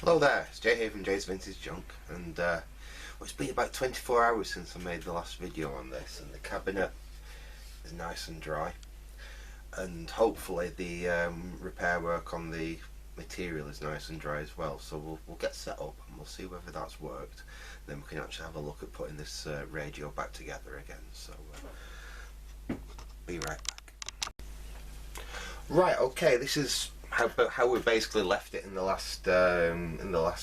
Hello there, it's Jay here from Jay's Vintage Junk, and well, it's been about 24 hours since I made the last video on this, and the cabinet is nice and dry, and hopefully the repair work on the material is nice and dry as well. So we'll get set up and we'll see whether that's worked. Then we can actually have a look at putting this radio back together again. So be right back. Right, okay, this is how we basically left it in the last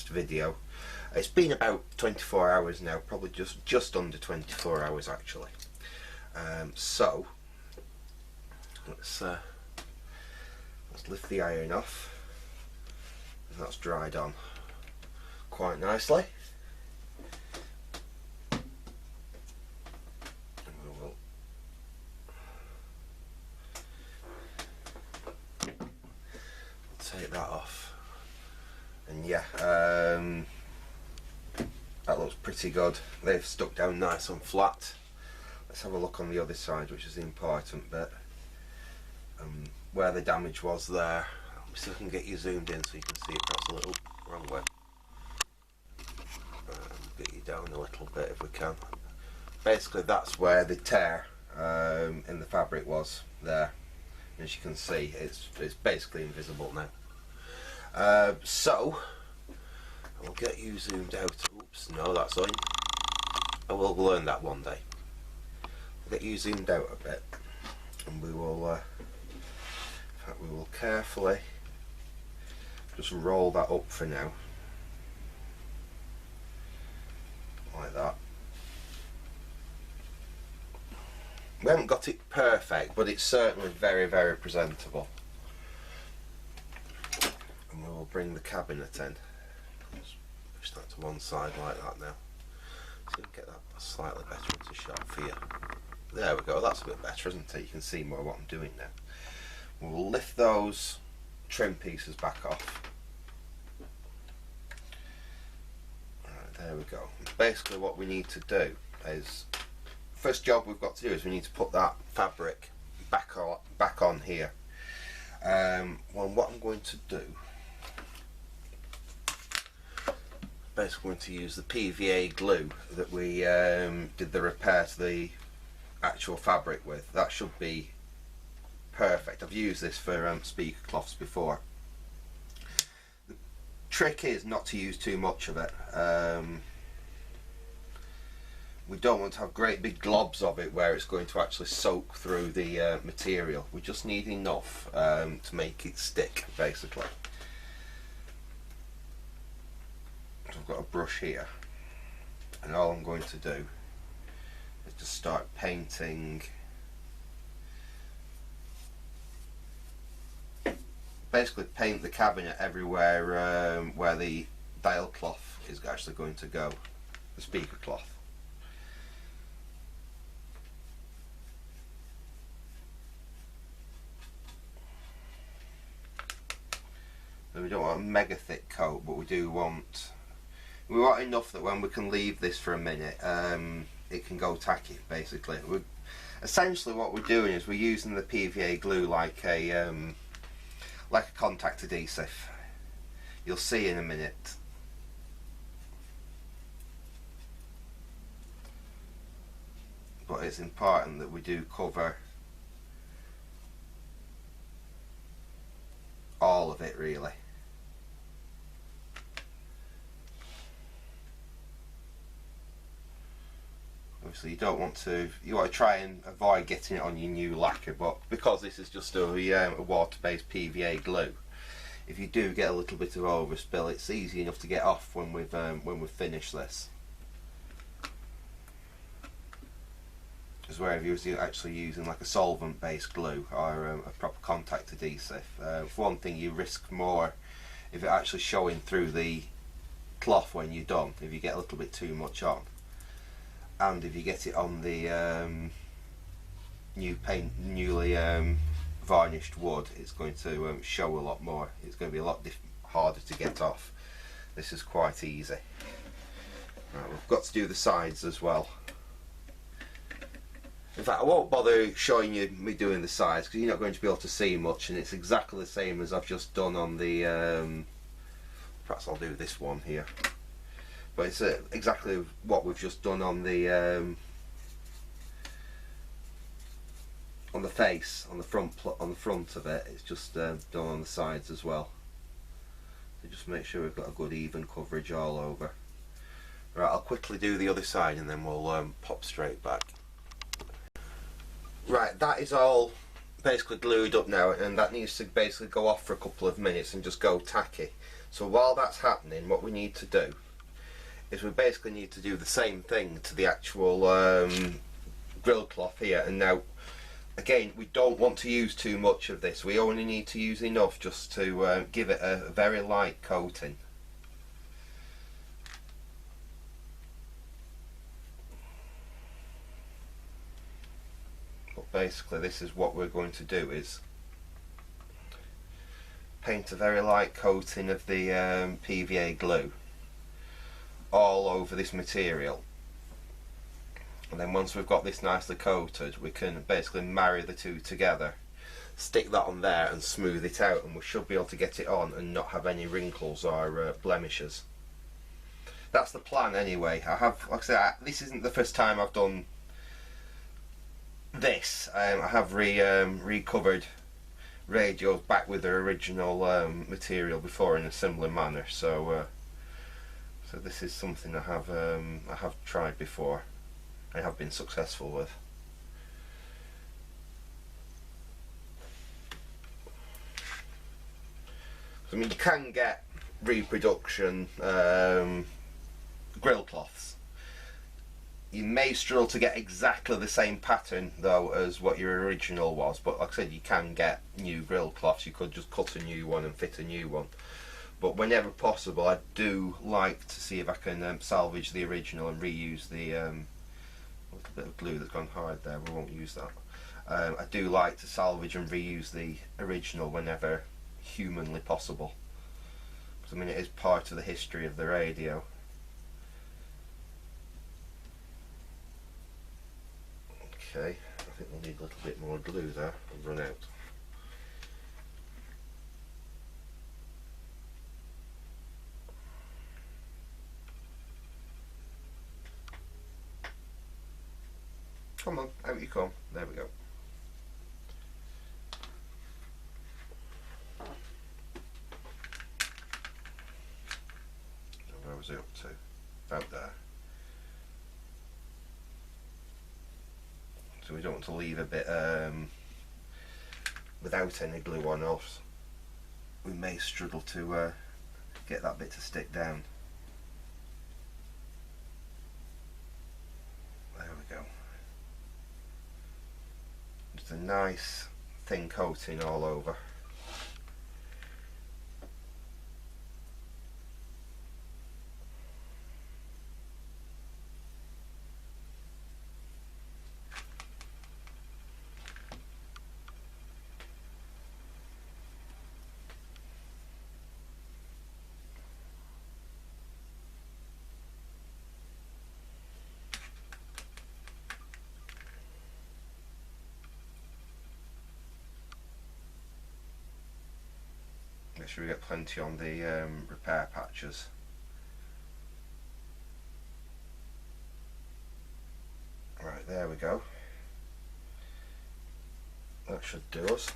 video. It's been about 24 hours now, probably just under 24 hours actually. So let's lift the iron off. That's dried on quite nicely. And we will take that off, and yeah, that looks pretty good. They've stuck down nice and flat. Let's have a look on the other side, which is the important bit, where the damage was there. Let me see if I can get you zoomed in so you can see it perhaps a little wrong way. Get you down a little bit if we can. Basically that's where the tear in the fabric was there. As you can see, it's basically invisible now. So I'll get you zoomed out. Oops, no, that's on. I will learn that one day. I'll get you zoomed out a bit, and we will in fact, we will carefully just roll that up for now, like that. We haven't got it perfect, but it's certainly very, very presentable. And we will bring the cabinet in. Let's push that to one side like that now. So we can get that slightly better into shot for you. There we go, that's a bit better, isn't it? You can see more what I'm doing now. We'll lift those trim pieces back off. Right, there we go. Basically what we need to do is, first job we've got to do is we need to put that fabric back on here. Well, what I'm going to do, basically going to use the PVA glue that we did the repair to the actual fabric with. That should be perfect. I've used this for speaker cloths before. The trick is not to use too much of it. We don't want to have great big globs of it where it's going to actually soak through the material. We just need enough to make it stick, basically. So I've got a brush here, and all I'm going to do is to start painting, basically paint the cabinet everywhere where the dial cloth is actually going to go, the speaker cloth. We don't want a mega thick coat, but we want enough that when we can leave this for a minute, it can go tacky. Basically, essentially what we're doing is we're using the PVA glue like a contact adhesive. You'll see in a minute. But it's important that we do cover all of it, really. Obviously you want to try and avoid getting it on your new lacquer, but because this is just a water-based PVA glue, if you do get a little bit of overspill, it's easy enough to get off when we've finished this. As where if you're actually using like a solvent-based glue or a proper contact adhesive, for one thing, you risk more if it actually showing through the cloth when you're done, if you get a little bit too much on. And if you get it on the newly varnished wood, it's going to show a lot more. It's going to be a lot harder to get off. This is quite easy. Right, we've got to do the sides as well. In fact, I won't bother showing you me doing the sides because you're not going to be able to see much, and it's exactly the same as I've just done on the perhaps I'll do this one here. But it's exactly what we've just done on the face, on the front of it. It's just done on the sides as well. So just make sure we've got a good even coverage all over. Right, I'll quickly do the other side and then we'll pop straight back. Right, that is all basically glued up now, and that needs to basically go off for a couple of minutes and just go tacky. So while that's happening, what we need to do is we basically need to do the same thing to the actual grill cloth here. And now again, we don't want to use too much of this. We only need to use enough just to give it a very light coating. But basically this is what we're going to do, is paint a very light coating of the PVA glue all over this material. And then once we've got this nicely coated, we can basically marry the two together, stick that on there and smooth it out, and we should be able to get it on and not have any wrinkles or blemishes. That's the plan anyway. I have, like I said, this isn't the first time I've done this. I have recovered radios back with their original material before in a similar manner, so so this is something I have tried before. I have been successful with. I mean, you can get reproduction grill cloths. You may struggle to get exactly the same pattern though as what your original was, but like I said, you can get new grill cloths. You could just cut a new one and fit a new one. But whenever possible, I do like to see if I can salvage the original and reuse the little bit of glue that's gone hard there. We won't use that. I do like to salvage and reuse the original whenever humanly possible, because I mean, it is part of the history of the radio. Okay, I think we'll need a little bit more glue there. I've run out. Come on, out you come. There we go. Where was it up to? About there. So we don't want to leave a bit without any glue on, else we may struggle to get that bit to stick down. There we go. Just a nice thin coating all over. Make sure we get plenty on the repair patches. Right, there we go. That should do us.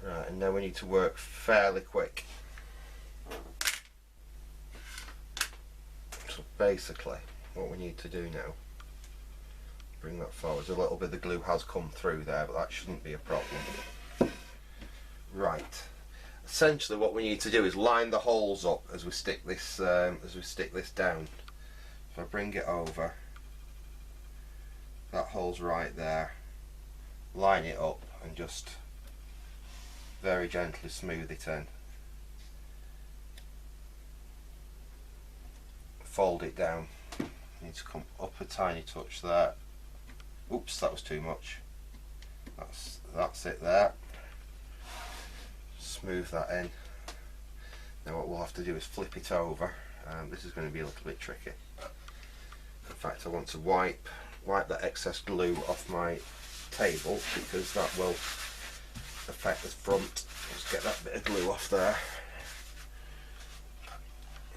Right, and now we need to work fairly quick. So basically, what we need to do now, bring that forward. A little bit of the glue has come through there, but that shouldn't be a problem. Right. Essentially, what we need to do is line the holes up as we stick this down. If I bring it over, that hole's right there. Line it up and just very gently smooth it in. Fold it down. Need to come up a tiny touch there. Oops, that was too much. That's it there. Smooth that in. Now what we'll have to do is flip it over. This is going to be a little bit tricky. In fact, I want to wipe that excess glue off my table, because that will affect the front. Just get that bit of glue off there.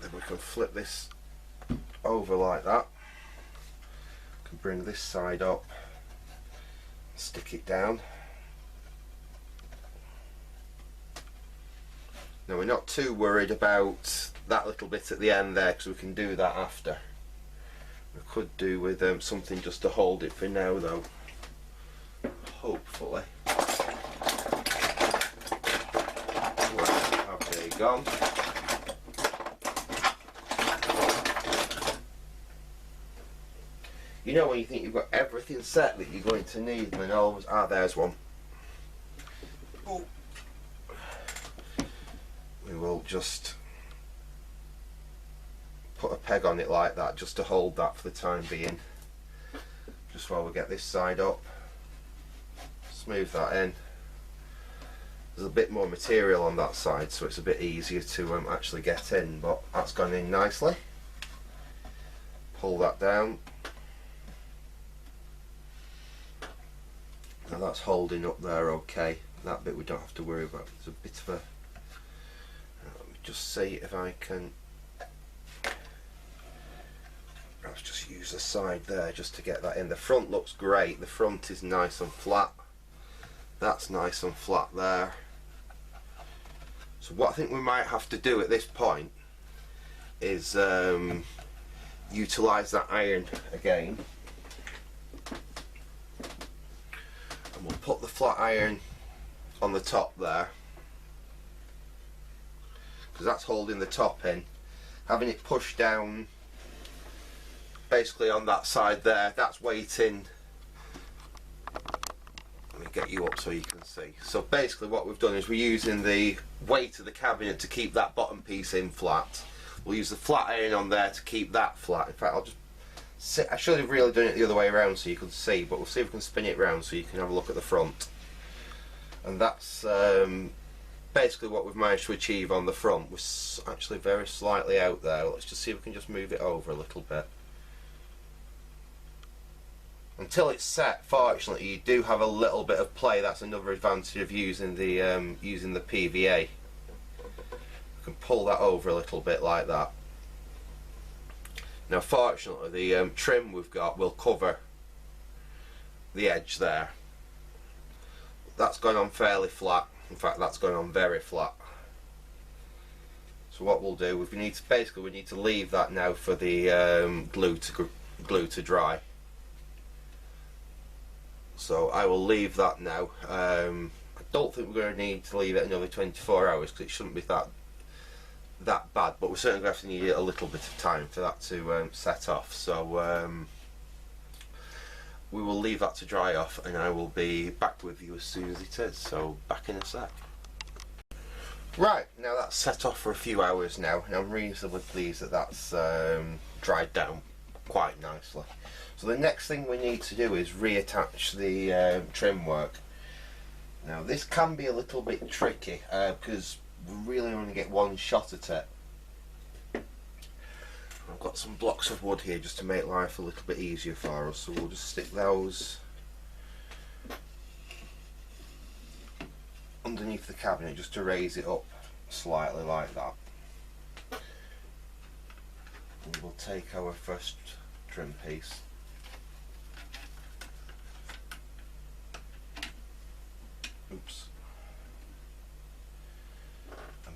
Then we can flip this over like that. We can bring this side up, stick it down. Now we're not too worried about that little bit at the end there because we can do that after. We could do with something just to hold it for now though, hopefully. Right, okay, gone. You know when you think you've got everything set that you're going to need and then always, there's one. Oh. We will just put a peg on it like that just to hold that for the time being, just while we get this side up. Smooth that in. There's a bit more material on that side so it's a bit easier to actually get in, but that's gone in nicely. Pull that down. Now that's holding up there okay. That bit we don't have to worry about. There's a bit of a, let me just see if I can, let's just use the side there just to get that in. The front looks great, the front is nice and flat. That's nice and flat there. So what I think we might have to do at this point is utilise that iron again. And we'll put the flat iron on the top there, because that's holding the top in. Having it pushed down basically on that side there, that's weighting. Let me get you up so you can see. So basically what we've done is we're using the weight of the cabinet to keep that bottom piece in flat. We'll use the flat iron on there to keep that flat. In fact, I'll just I should have really done it the other way around so you could see, but we'll see if we can spin it round so you can have a look at the front. And that's basically what we've managed to achieve on the front. We're actually very slightly out there. Let's just see if we can just move it over a little bit. Until it's set, fortunately, you do have a little bit of play. That's another advantage of using the PVA. You can pull that over a little bit like that. Now fortunately the trim we've got will cover the edge there. That's going on fairly flat. In fact, that's going on very flat. So what we'll do, we need to leave that now for the glue to dry. So I will leave that now. I don't think we're going to need to leave it another 24 hours because it shouldn't be that bad, but we're certainly going to have to need a little bit of time for that to set off. So we will leave that to dry off and I will be back with you as soon as it is. So back in a sec. Right, now that's set off for a few hours now and I'm reasonably pleased that that's dried down quite nicely. So the next thing we need to do is reattach the trim work. Now this can be a little bit tricky because we really only get one shot at it. I've got some blocks of wood here just to make life a little bit easier for us, so we'll just stick those underneath the cabinet just to raise it up slightly like that. And we'll take our first trim piece. Oops.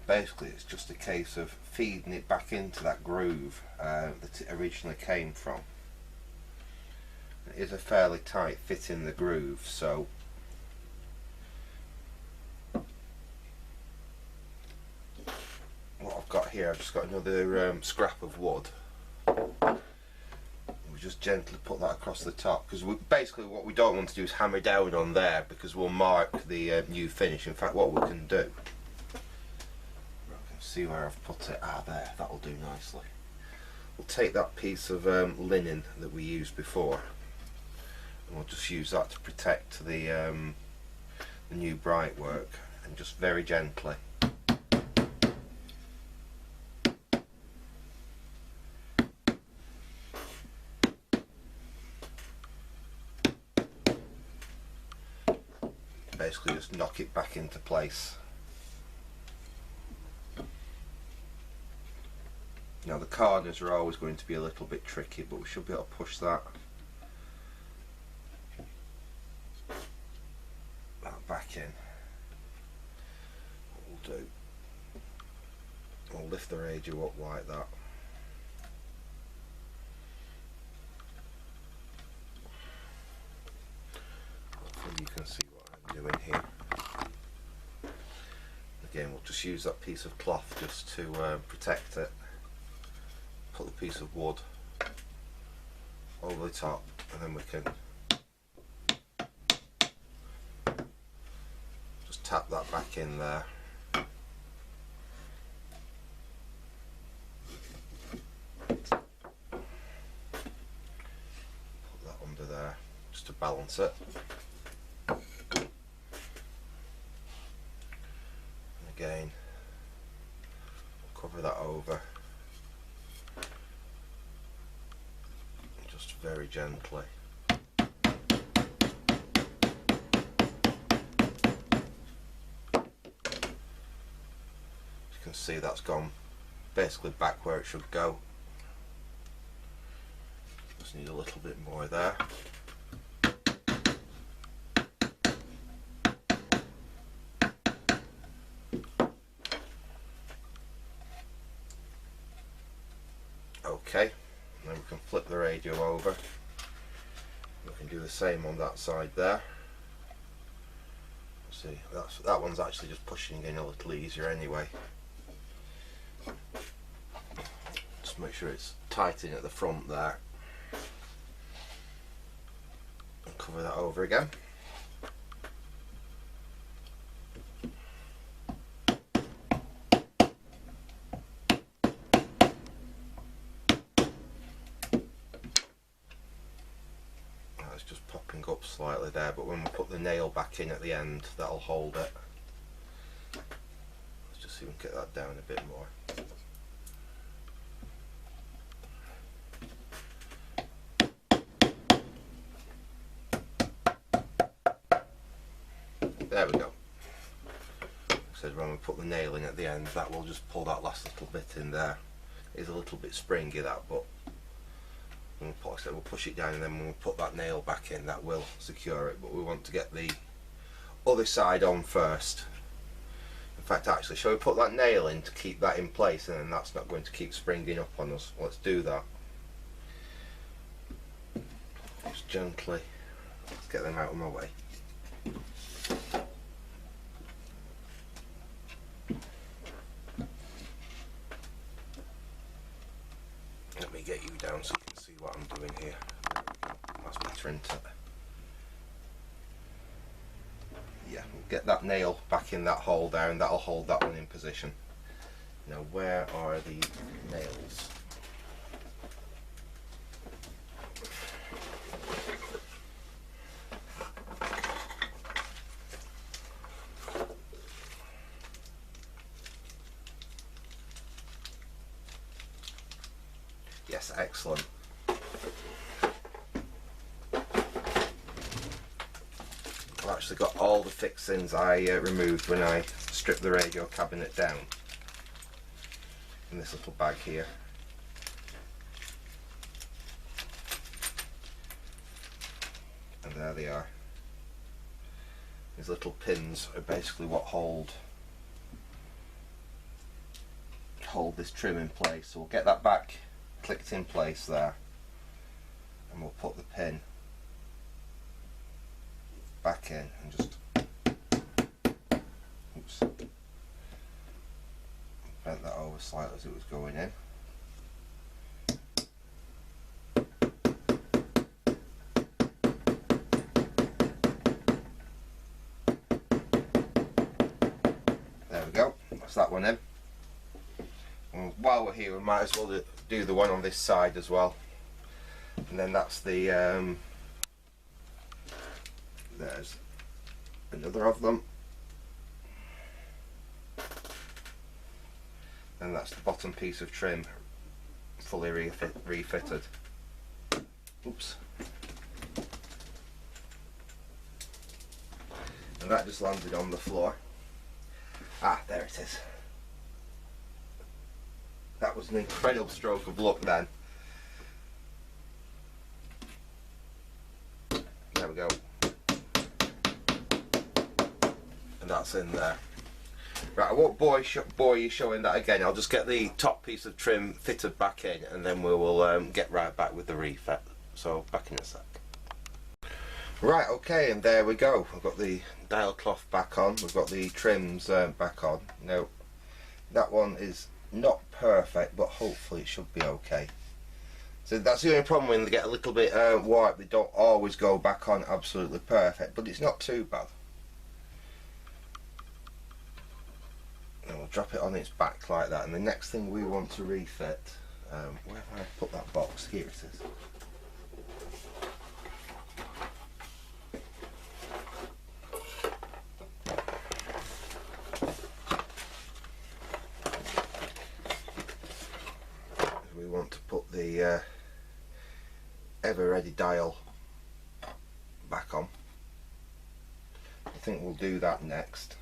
Basically it's just a case of feeding it back into that groove that it originally came from. It is a fairly tight fit in the groove, so what I've got here, I've just got another scrap of wood. We just gently put that across the top because basically what we don't want to do is hammer down on there because we'll mark the new finish. In fact, what we can do, see where I've put it, there, that'll do nicely. We'll take that piece of linen that we used before and we'll just use that to protect the new bright work, and just very gently basically just knock it back into place. Now the corners are always going to be a little bit tricky, but we should be able to push that back in. What we'll do, we'll lift the radio up like that. Hopefully you can see what I'm doing here. Again, we'll just use that piece of cloth just to protect it. Put the piece of wood over the top, and then we can just tap that back in there. Put that under there just to balance it. And again, we'll cover that over. Just very gently. You can see that's gone basically back where it should go. Just need a little bit more there. Okay. Then we can flip the radio over. We can do the same on that side there. See, that one's actually just pushing in a little easier anyway. Just make sure it's tight in at the front there. And cover that over again. It's just popping up slightly there, but when we put the nail back in at the end, that'll hold it. Let's just see if we can get that down a bit more. There we go. Like I said, when we put the nail in at the end, that will just pull that last little bit in there. It's a little bit springy, that, but we'll push it down, and then when we put that nail back in, that will secure it. But we want to get the other side on first. In fact, actually, shall we put that nail in to keep that in place, and then that's not going to keep springing up on us? Let's do that. Just gently. Let's get them out of my way. Let me get you down so you can see what I'm doing here. That's better, isn't it? Yeah, we'll get that nail back in that hole down. That'll hold that one in position. Now, where are the nails? Yes, excellent. I've actually got all the fixings I removed when I stripped the radio cabinet down in this little bag here. And there they are. These little pins are basically what hold this trim in place. So we'll get that back clicked in place there, and we'll put the pin back in and just bent that over slightly as it was going in. There we go, that's that one in. And while we're here, we might as well do the one on this side as well. And then that's the there's another of them, and that's the bottom piece of trim fully refitted. Oops. and that just landed on the floor. Ah, there it is. That was an incredible stroke of luck then. There we go. And that's in there. Right, I won't bore you showing that again. I'll just get the top piece of trim fitted back in, and then we will get right back with the refit. So back in a sec. Right, okay, and there we go. I've got the dial cloth back on. We've got the trims back on. Now, that one is not perfect, but hopefully it should be okay. So that's the only problem when they get a little bit warped. They don't always go back on absolutely perfect, but it's not too bad. And we'll drop it on its back like that, and the next thing we want to refit, where have I put that box? Here it is. We want to put the EverReady dial back on. I think we'll do that next.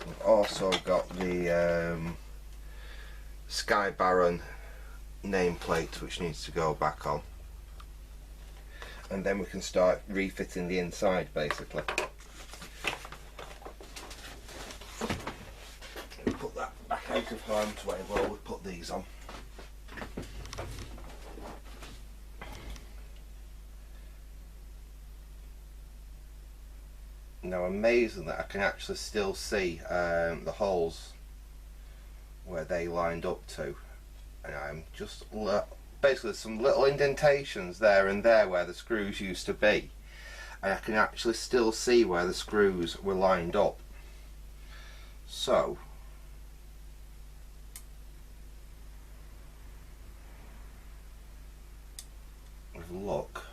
We've also got the Sky Baron nameplate which needs to go back on, and then we can start refitting the inside basically. We'll put that back out of harm's way while we put these on. Now, amazing that I can actually still see the holes where they lined up to, and I'm just basically some little indentations there and there where the screws used to be, and I can actually still see where the screws were lined up. So with a look,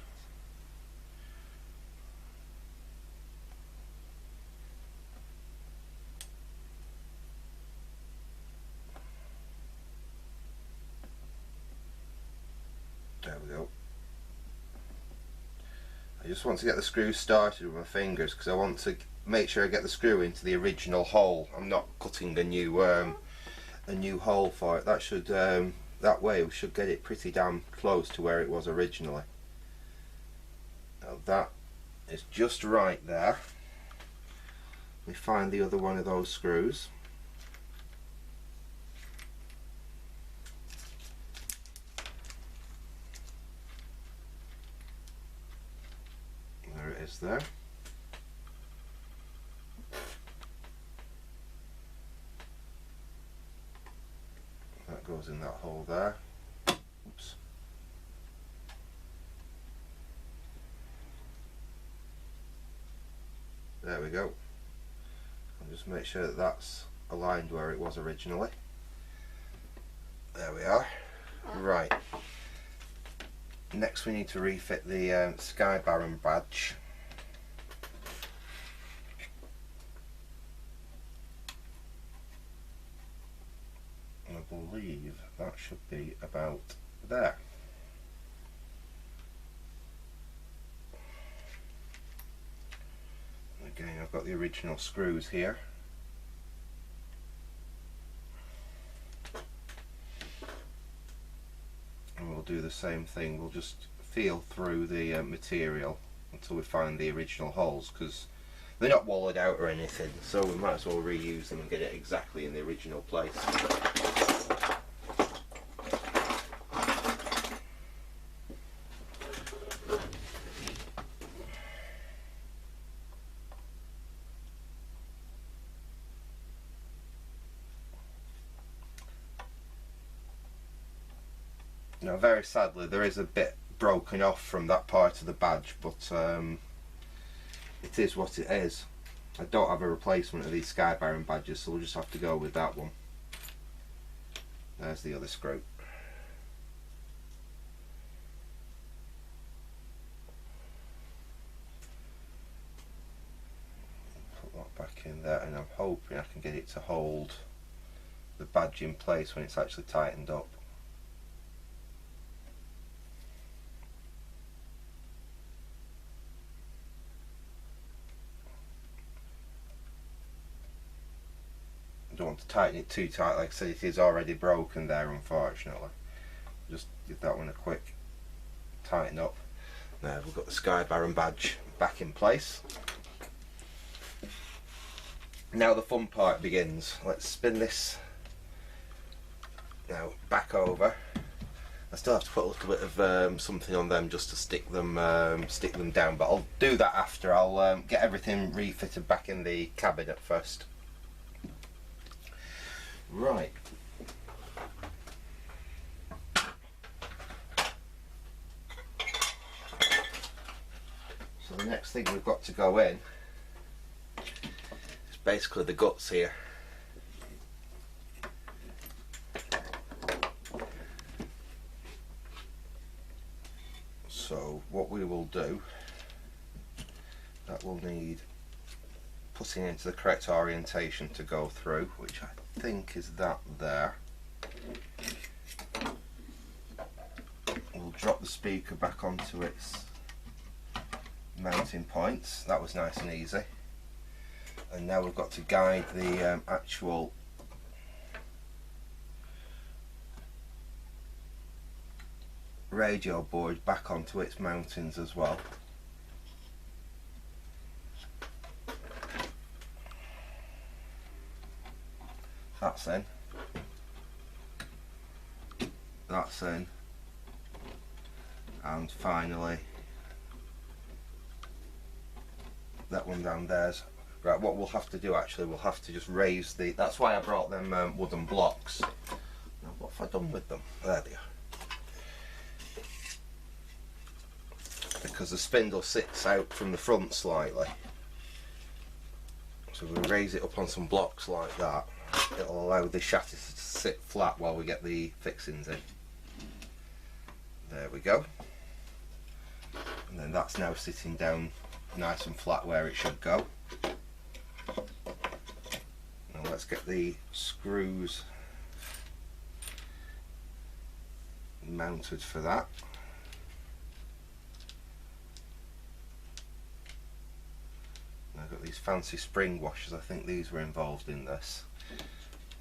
there we go. I just want to get the screw started with my fingers because I want to make sure I get the screw into the original hole. I'm not cutting a new hole for it. That should that way we should get it pretty damn close to where it was originally. Now that is just right there. Let me find the other one of those screws. There it is there. That goes in that hole there. Oops. There we go. I'll just make sure that that's aligned where it was originally. There we are. Right. Next we need to refit the Sky Baron badge. I believe that should be about there. Again, I've got the original screws here. And we'll do the same thing. We'll just feel through the material until we find the original holes, because they're not walled out or anything, so we might as well reuse them and get it exactly in the original place. Now, very sadly, there is a bit broken off from that part of the badge, but it is what it is. I don't have a replacement of these Sky Baron badges, so we'll just have to go with that one. There's the other screw. Put that back in there, and I'm hoping I can get it to hold the badge in place when it's actually tightened up. I don't want to tighten it too tight. Like I said, it is already broken there, unfortunately. Just give that one a quick tighten up. Now we've got the Sky Baron badge back in place. Now the fun part begins. Let's spin this now back over. I still have to put a little bit of something on them just to stick them down, but I'll do that after. I'll get everything refitted back in the cabinet first. Right. So the next thing we've got to go in is basically the guts here. So what we will do, that will need putting into the correct orientation to go through, which I think is that there. We'll drop the speaker back onto its mounting points. That was nice and easy. And now we've got to guide the actual radio board back onto its mountings as well. That's in. That's in. And finally that one down there's. Right, what we'll have to do actually, we'll have to just raise the, that's why I brought them wooden blocks. Now what have I done with them? There they are. Because the spindle sits out from the front slightly. So we'll raise it up on some blocks like that. It'll allow the chassis to sit flat while we get the fixings in. There we go. And then that's now sitting down nice and flat where it should go. Now let's get the screws mounted for that. I've got these fancy spring washers. I think these were involved in this.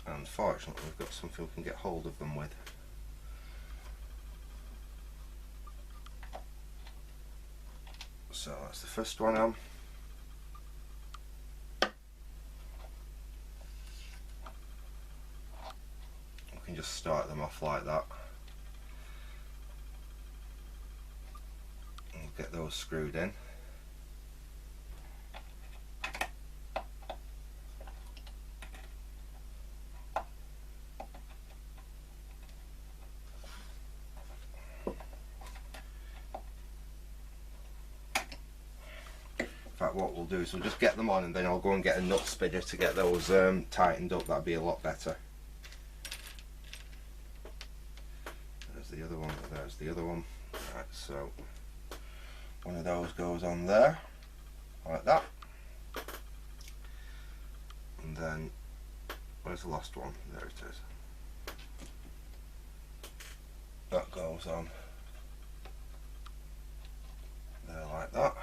And fortunately we've got something we can get hold of them with. So that's the first one on. We can just start them off like that. And we'll get those screwed in. What we'll do is we'll just get them on and then I'll go and get a nut spinner to get those tightened up. That'd be a lot better. There's the other one, there's the other one. Right, so one of those goes on there like that, and then where's the last one? There it is. That goes on there like that.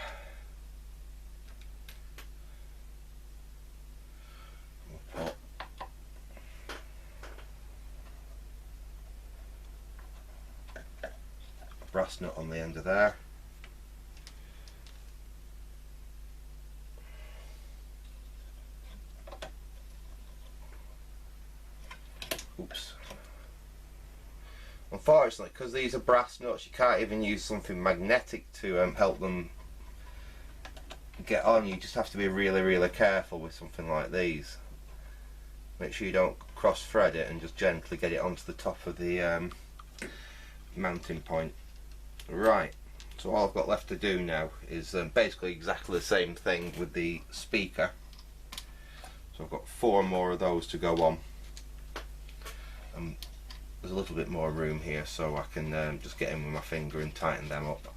Brass nut on the end of there. Oops. Unfortunately, because these are brass nuts, you can't even use something magnetic to help them get on. You just have to be really careful with something like these. Make sure you don't cross thread it and just gently get it onto the top of the mounting point. Right, so all I've got left to do now is basically exactly the same thing with the speaker. So I've got 4 more of those to go on. There's a little bit more room here, so I can just get in with my finger and tighten them up.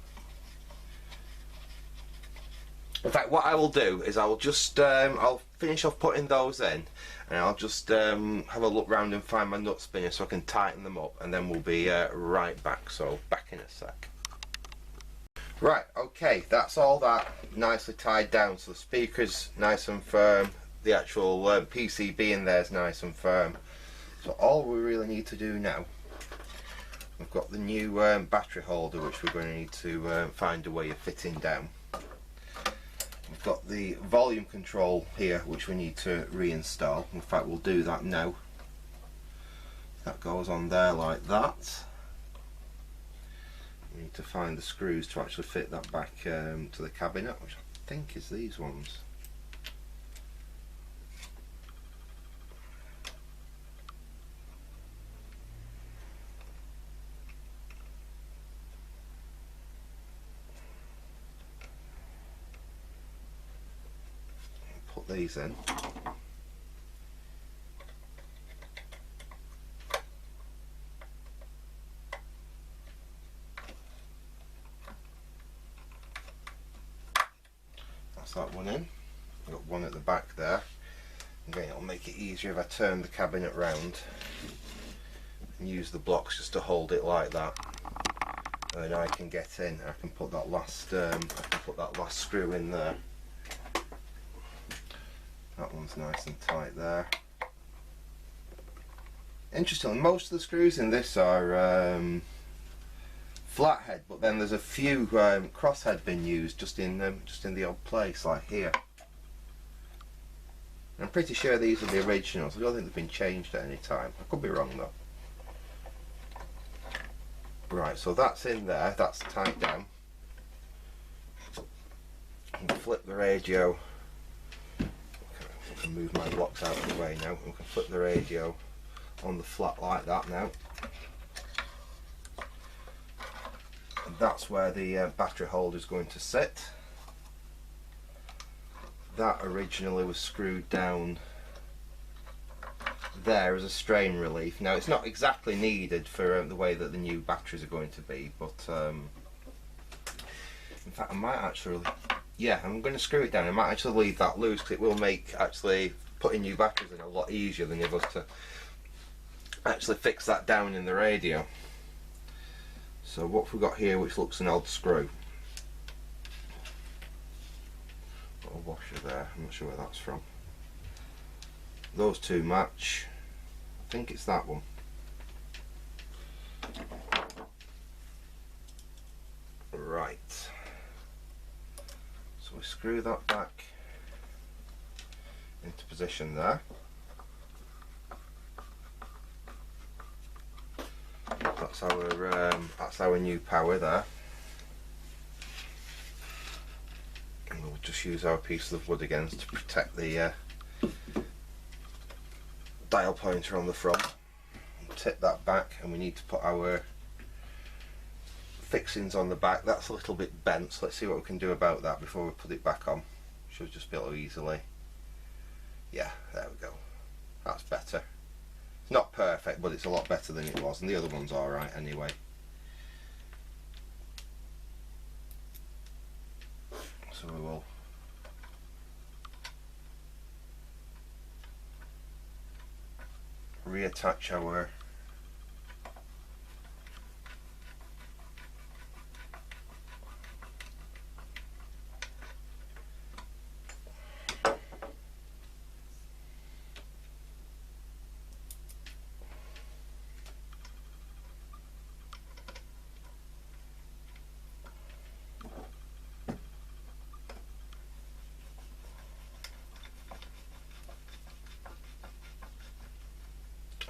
In fact, what I will do is I will just I'll finish off putting those in, and I'll just have a look round and find my nut spinner so I can tighten them up, and then we'll be right back. So back in a sec. Right, okay, that's all that nicely tied down, so the speaker's nice and firm, the actual PCB in there is nice and firm. So all we really need to do now, we've got the new battery holder which we're going to need to find a way of fitting down. We've got the volume control here which we need to reinstall. In fact, we'll do that now. That goes on there like that. We need to find the screws to actually fit that back to the cabinet, which I think is these ones. Put these in. That's that one in. I've got one at the back there. Again, it'll make it easier if I turn the cabinet round and use the blocks just to hold it like that. And then I can get in. I can put that last screw in there. That one's nice and tight there. Interestingly, most of the screws in this are flathead, but then there's a few crosshead been used just in the odd place, like here. I'm pretty sure these are the originals. I don't think they've been changed at any time. I could be wrong though. Right, so that's in there. That's tied down. And flip the radio. I can move my blocks out of the way now. We can flip the radio on the flat like that now. And that's where the battery holder is going to sit. That originally was screwed down there as a strain relief. Now it's not exactly needed for the way that the new batteries are going to be, but in fact I might actually, yeah, I'm going to screw it down. I might actually leave that loose because it will make actually putting new batteries in a lot easier than it was to actually fix that down in the radio. So what have we got here which looks an odd screw? Got a washer there, I'm not sure where that's from. Those two match. I think it's that one. Right. So we screw that back into position there. That's our new power there. And we'll just use our piece of wood again to protect the dial pointer on the front. We'll tip that back, and we need to put our fixings on the back. That's a little bit bent, so let's see what we can do about that before we put it back on. Should just be able to easily, yeah, there we go, that's better. It's not perfect, but it's a lot better than it was, and the other one's alright anyway. So we will reattach our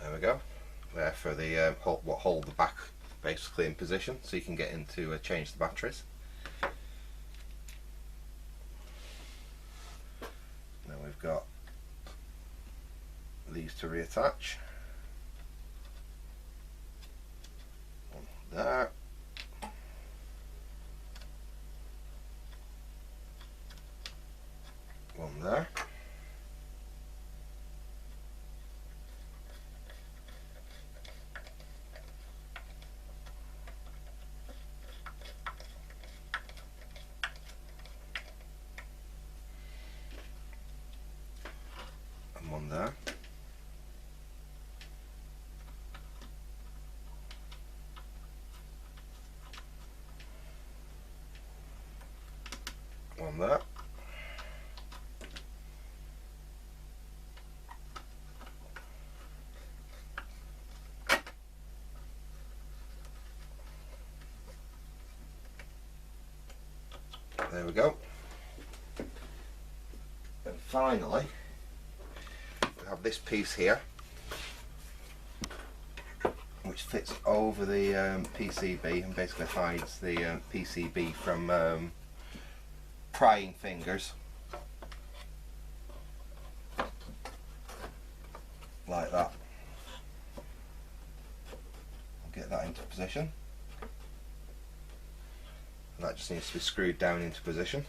there we go, there for the hold the back basically in position so you can get into change the batteries. Now we've got these to reattach. One there. One there. One there. One there. There we go. And finally, we have this piece here, which fits over the PCB and basically hides the PCB from prying fingers, like that. Get that into position. And that just needs to be screwed down into position.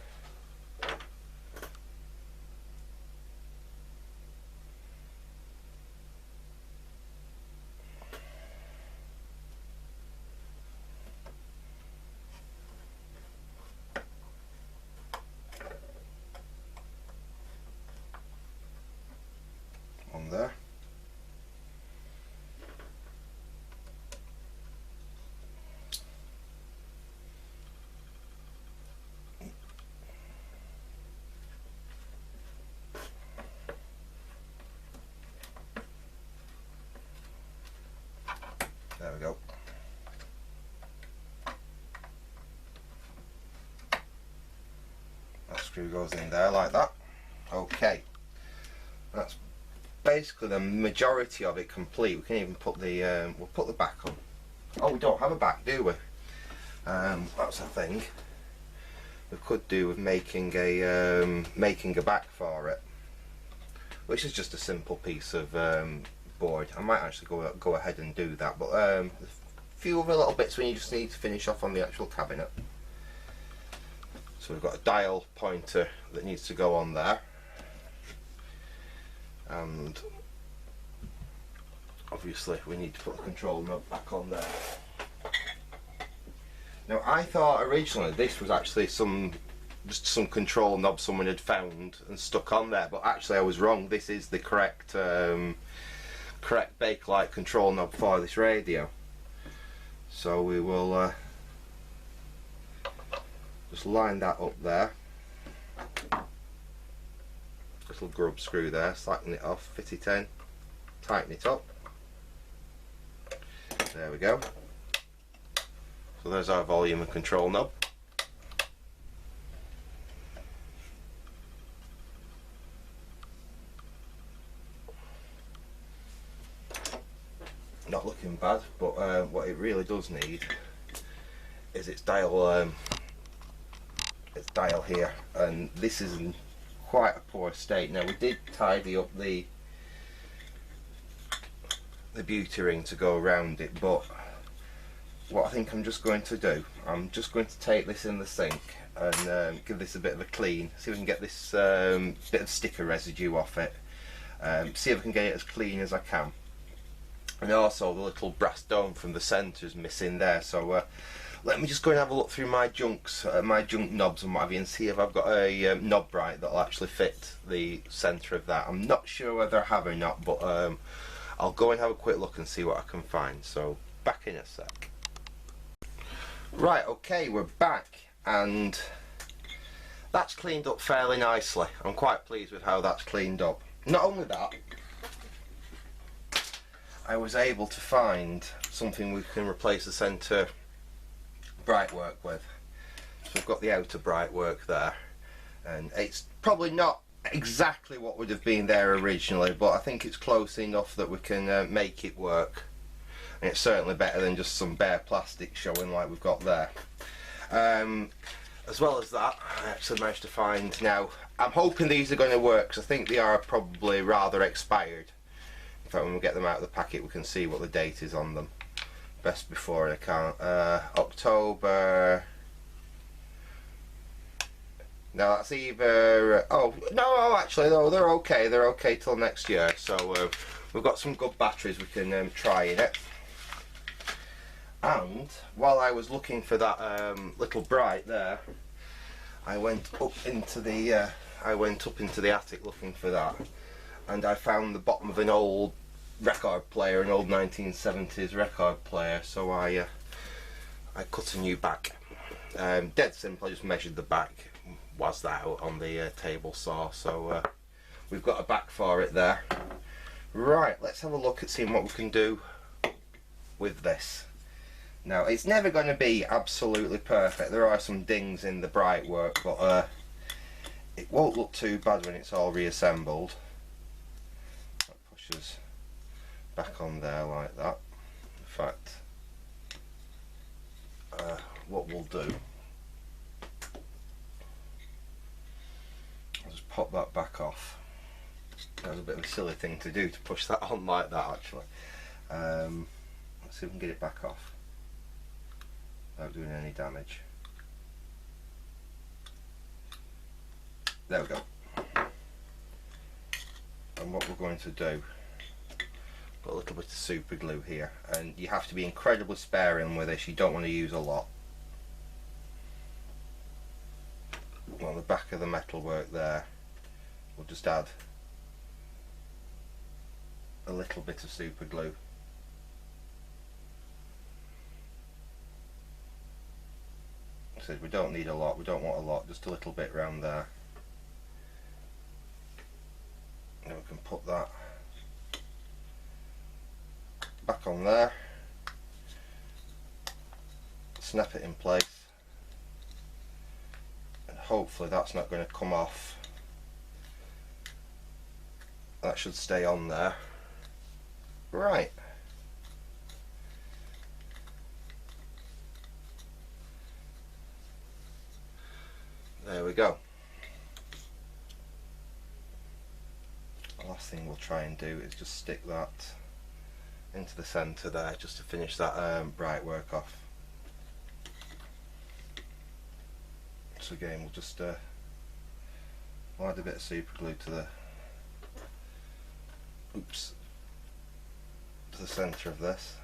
On there. There we go. That screw goes in there like that. Okay. That's basically the majority of it complete. We can even put the we'll put the back on. Oh, we don't have a back, do we? That's a thing. We could do with making a back for it, which is just a simple piece of board. I might actually go ahead and do that, but a few other little bits when you just need to finish off on the actual cabinet. So we've got a dial pointer that needs to go on there, and obviously we need to put the control knob back on there. Now, I thought originally this was actually just some control knob someone had found and stuck on there, but actually I was wrong. This is the correct Bakelite control knob for this radio. So we will just line that up there. Little grub screw there, slacken it off, fit it in, tighten it up. There we go. So there's our volume and control knob. Not looking bad, but what it really does need is its dial here, and this is in quite a poor state. Now, we did tidy up the beauty ring to go around it, but what I think I'm just going to do, I'm just going to take this in the sink and give this a bit of a clean, see if we can get this bit of sticker residue off it, see if I can get it as clean as I can. And also the little brass dome from the centre is missing there, so let me just go and have a look through my junks, my junk knobs and what have you, and see if I've got a knob right that'll actually fit the centre of that. I'm not sure whether I have or not, but I'll go and have a quick look and see what I can find, so back in a sec. Right, okay, we're back, and that's cleaned up fairly nicely. I'm quite pleased with how that's cleaned up. Not only that, I was able to find something we can replace the centre brightwork with. So we've got the outer brightwork there, and it's probably not exactly what would have been there originally, but I think it's close enough that we can make it work. And it's certainly better than just some bare plastic showing like we've got there. As well as that, I actually managed to find, now I'm hoping these are going to work because I think they are probably rather expired. In fact, when we get them out of the packet we can see what the date is on them. Best before I can't. October. No, that's either. Oh no, actually no, they're okay. They're okay till next year. So we've got some good batteries we can try in it. And while I was looking for that little bright there, I went up into the attic looking for that, and I found the bottom of an old record player, an old 1970s record player. So I cut a new back. Dead simple. I just measured the back. Was that out on the table saw? So we've got a back for it there. Right, let's have a look at seeing what we can do with this. Now it's never going to be absolutely perfect. There are some dings in the bright work, but it won't look too bad when it's all reassembled. That pushes back on there like that. In fact, what we'll do, I'll just pop that back off. That was a bit of a silly thing to do, to push that on like that actually. Let's see if we can get it back off without doing any damage. There we go. And what we're going to do, got a little bit of super glue here, and you have to be incredibly sparing with this. You don't want to use a lot. On the back of the metalwork there, we'll just add a little bit of super glue. So we don't need a lot, we don't want a lot, just a little bit around there. Now we can put that back on there, snap it in place, and hopefully that's not going to come off. That should stay on there. Right. There we go. The last thing we'll try and do is just stick that into the centre there, just to finish that bright work off. So again, we'll just add a bit of super glue to the centre of this.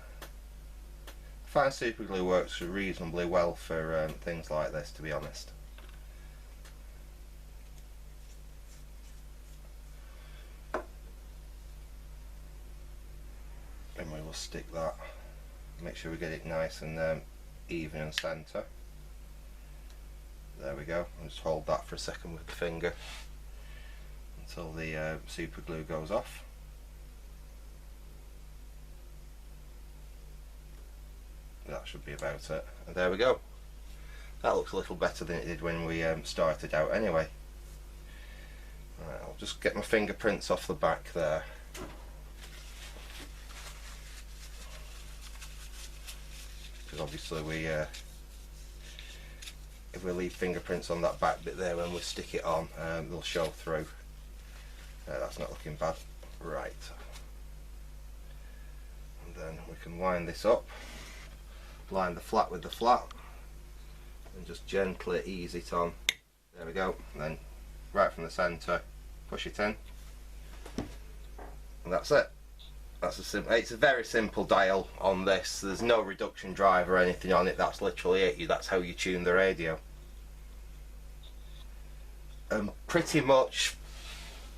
I find super glue works reasonably well for things like this, to be honest. And we will stick that, make sure we get it nice and even and centre. There we go. I'll just hold that for a second with the finger until the super glue goes off. That should be about it. And there we go. That looks a little better than it did when we started out anyway. Right, I'll just get my fingerprints off the back there. Because obviously if we leave fingerprints on that back bit there when we stick it on, they'll show through. That's not looking bad. Right. And then we can line this up, line the flat with the flat, and just gently ease it on. There we go. And then right from the centre, push it in, and that's it. It's a very simple dial on this. There's no reduction drive or anything on it. That's literally it. That's how you tune the radio. Pretty much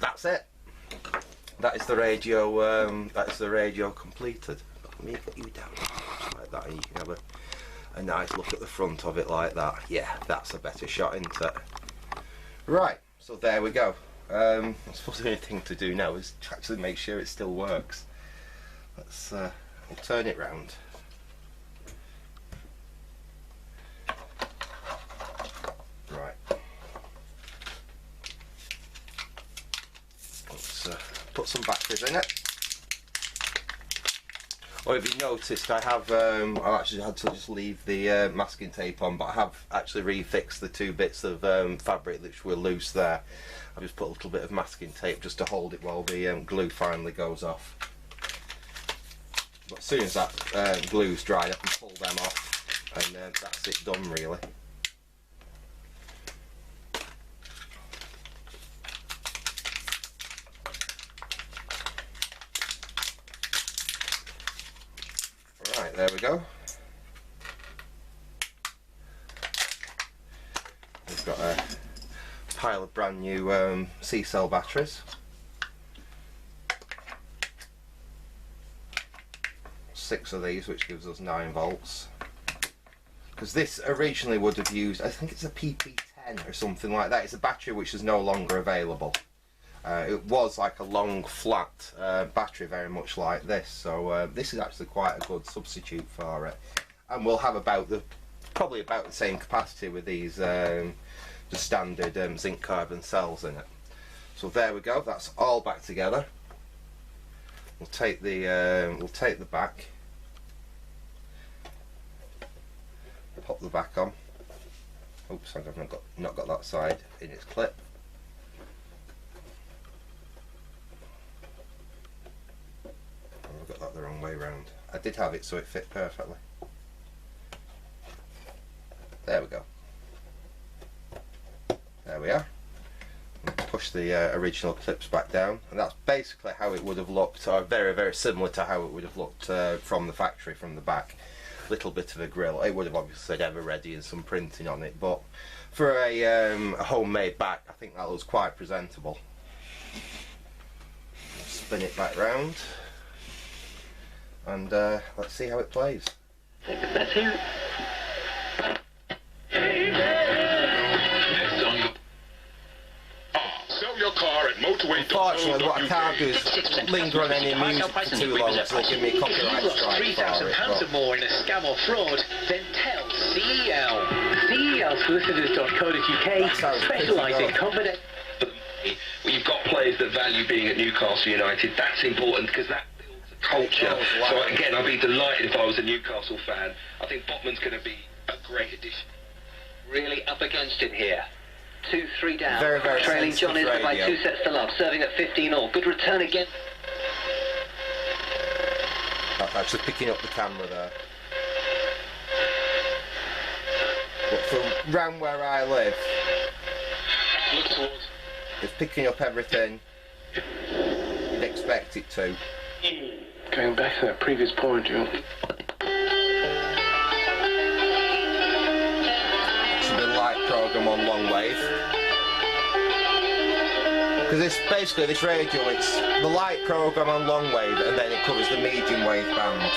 that's it. That is the radio. That is the radio completed. Let me get you down like that, and you can have a nice look at the front of it like that. Yeah, that's a better shot, isn't it? Right. So there we go. I suppose the only thing to do now is to actually make sure it still works. Let's we'll turn it round. Right. Let's put some batteries in it. Or if you noticed, I have I've actually had to just leave the masking tape on, but I have actually refixed the two bits of fabric which were loose there. I've just put a little bit of masking tape just to hold it while the glue finally goes off. But as soon as that glue's dried, I can pull them off, and that's it done really. Right, there we go. We've got a pile of brand new C-cell batteries. 6 of these, which gives us 9 volts. Because this originally would have used, I think it's a Pt5 or something like that. It's a battery which is no longer available. It was like a long flat battery, very much like this, so this is actually quite a good substitute for it. and we'll have probably about the same capacity with these the standard zinc carbon cells in it. So there we go. That's all back together. We'll take the back, pop the back on. Oops, I've not got that side in its clip. I've got that the wrong way round. I did have it so it fit perfectly. There we go. There we are. Push the original clips back down, and that's basically how it would have looked, or very, very similar to how it would have looked from the factory, from the back. Little bit of a grill. It would have obviously said EverReady and some printing on it, but for a homemade back, I think that looks quite presentable. Spin it back round, and let's see how it plays. Let's hear it. Unfortunately, what I can't do is linger on any music for too long, so they give me a copyright strike for it. £3,000 or more in a scam or fraud, then tell CEL. CELsolicitors.co.uk specialise in confidence. You've got players that value being at Newcastle United. That's important because that builds a culture. So again, I'd be delighted if I was a Newcastle fan. I think Botman's going to be a great addition. Really up against it here. 2-3 down. Very, very trailing John is by 2 sets to love, serving at 15-all. Good return again. I'm actually picking up the camera there. But from round where I live, it's picking up everything you'd expect it to. Going back to that previous point, John. Program on long wave, because this radio, it's the light program on long wave, and then it covers the medium wave band.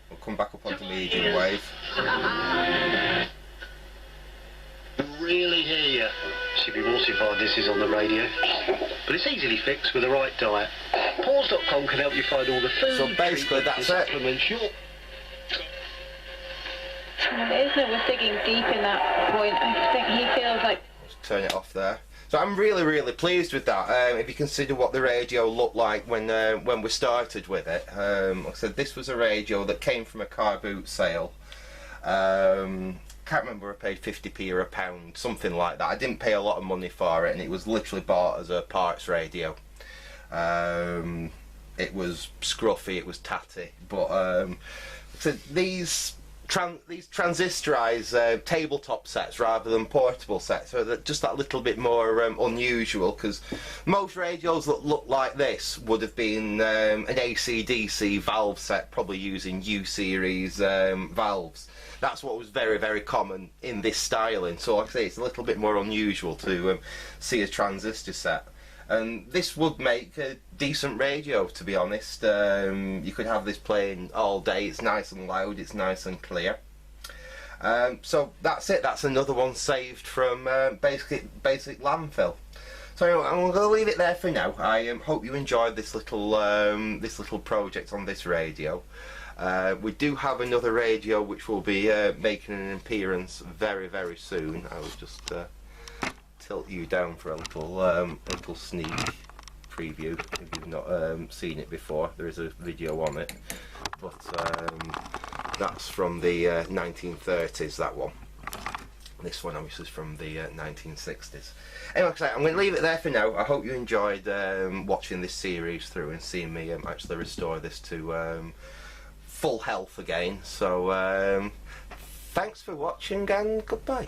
We'll come back up onto medium wave. Really hear you. She'd be mortified this is on the radio, but it's easily fixed with the right diet. Pause.com can help you find all the food. So basically that's it. It is that we're digging deep in that point. I think he feels like... Let's turn it off there. So I'm really, really pleased with that. If you consider what the radio looked like when we started with it. Like I said, this was a radio that came from a car boot sale. Can't remember, I paid 50p or £1, something like that. I didn't pay a lot of money for it, and it was literally bought as a parts radio. It was scruffy, it was tatty, but so these transistorized tabletop sets rather than portable sets are just that little bit more unusual, because most radios that look like this would have been an AC/DC valve set, probably using U-series valves. That's what was very, very common in this styling. So like I say, it's a little bit more unusual to see a transistor set. And this would make a decent radio, to be honest. You could have this playing all day. It's nice and loud, it's nice and clear. So that's it. That's another one saved from basic landfill. So I'm going to leave it there for now. I hope you enjoyed this little project on this radio. We do have another radio which will be making an appearance very, very soon. I will just tilt you down for a little sneak preview if you've not seen it before. There is a video on it, but that's from the 1930s, that one. This one obviously is from the 1960s. Anyway, like I say, I'm going to leave it there for now. I hope you enjoyed watching this series through and seeing me actually restore this to full health again. So thanks for watching and goodbye.